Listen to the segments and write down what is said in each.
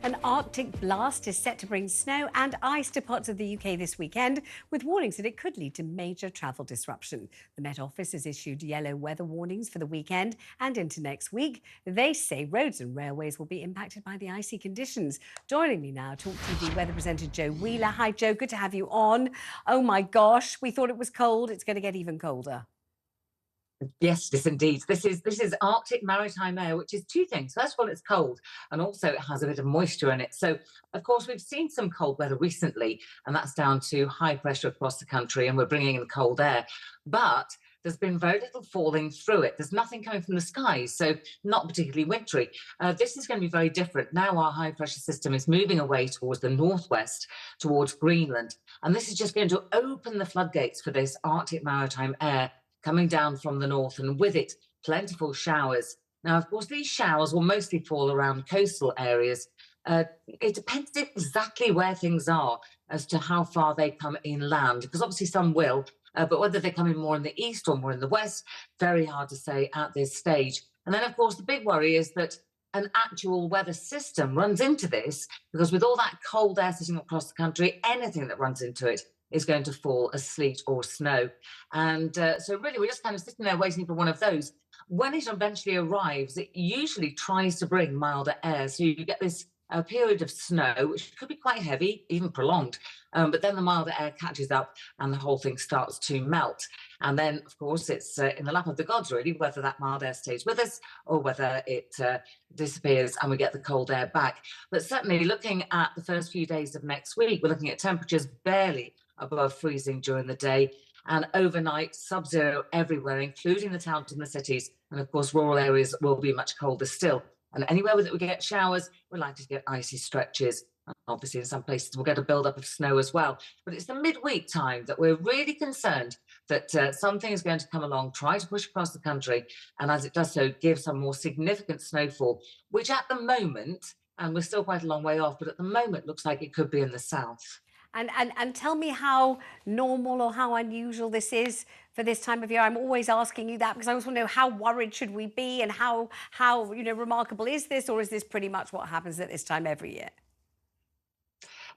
An Arctic blast is set to bring snow and ice to parts of the UK this weekend, with warnings that it could lead to major travel disruption. The Met Office has issued yellow weather warnings for the weekend and into next week. They say roads and railways will be impacted by the icy conditions. Joining me now, TalkTV weather presenter Joe Wheeler. Hi, Joe. Good to have you on. Oh, my gosh. We thought it was cold. It's going to get even colder. Yes, indeed. This is Arctic maritime air, which is two things. First of all, it's cold, and also it has a bit of moisture in it. So, of course, we've seen some cold weather recently, and that's down to high pressure across the country, and we're bringing in cold air. But there's been very little falling through it. There's nothing coming from the skies, so not particularly wintry. This is going to be very different. Now our high pressure system is moving away towards the northwest, towards Greenland, and this is just going to open the floodgates for this Arctic maritime air coming down from the north, and with it, plentiful showers. Now, of course, these showers will mostly fall around coastal areas. It depends exactly where things are as to how far they come inland, because obviously some will, but whether they come in more in the east or more in the west, very hard to say at this stage. And then, of course, the big worry is that an actual weather system runs into this, because with all that cold air sitting across the country, anything that runs into it is going to fall as sleet or snow. And so really we're just kind of sitting there waiting for one of those. When it eventually arrives, it usually tries to bring milder air. So you get this period of snow, which could be quite heavy, even prolonged. But then the milder air catches up and the whole thing starts to melt. And then, of course, it's in the lap of the gods, really, whether that mild air stays with us or whether it disappears and we get the cold air back. But certainly looking at the first few days of next week, we're looking at temperatures barely above freezing during the day, and overnight sub-zero everywhere, including the towns and the cities. And of course, rural areas will be much colder still. And anywhere that we get showers, we're likely to get icy stretches. Obviously, in some places, we'll get a build-up of snow as well. But it's the midweek time that we're really concerned that something is going to come along, try to push across the country, and as it does so, give some more significant snowfall, which at the moment, and we're still quite a long way off, but at the moment looks like it could be in the south. And tell me how normal or how unusual this is for this time of year. I'm always asking you that because I always want to know, how worried should we be, and how remarkable is this, or is this pretty much what happens at this time every year?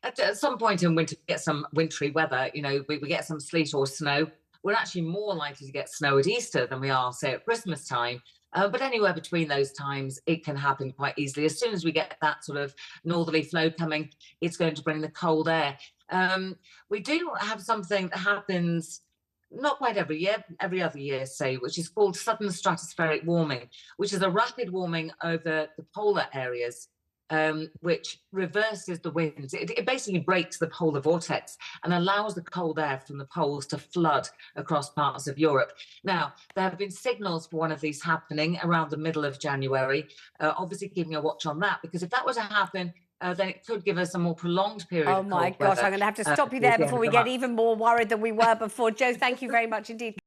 At some point in winter, we get some wintry weather. We get some sleet or snow. We're actually more likely to get snow at Easter than we are, say, at Christmas time. But anywhere between those times, it can happen quite easily. As soon as we get that sort of northerly flow coming, it's going to bring the cold air. We do have something that happens not quite every year, every other year, say, which is called sudden stratospheric warming, which is a rapid warming over the polar areas, which reverses the winds. It basically breaks the polar vortex and allows the cold air from the poles to flood across parts of Europe. Now, there have been signals for one of these happening around the middle of January, obviously keeping a watch on that, because if that were to happen, then it could give us a more prolonged period of cold weather. Oh my gosh, I'm going to have to stop you there before we get even more worried than we were before. Joe, thank you very much indeed.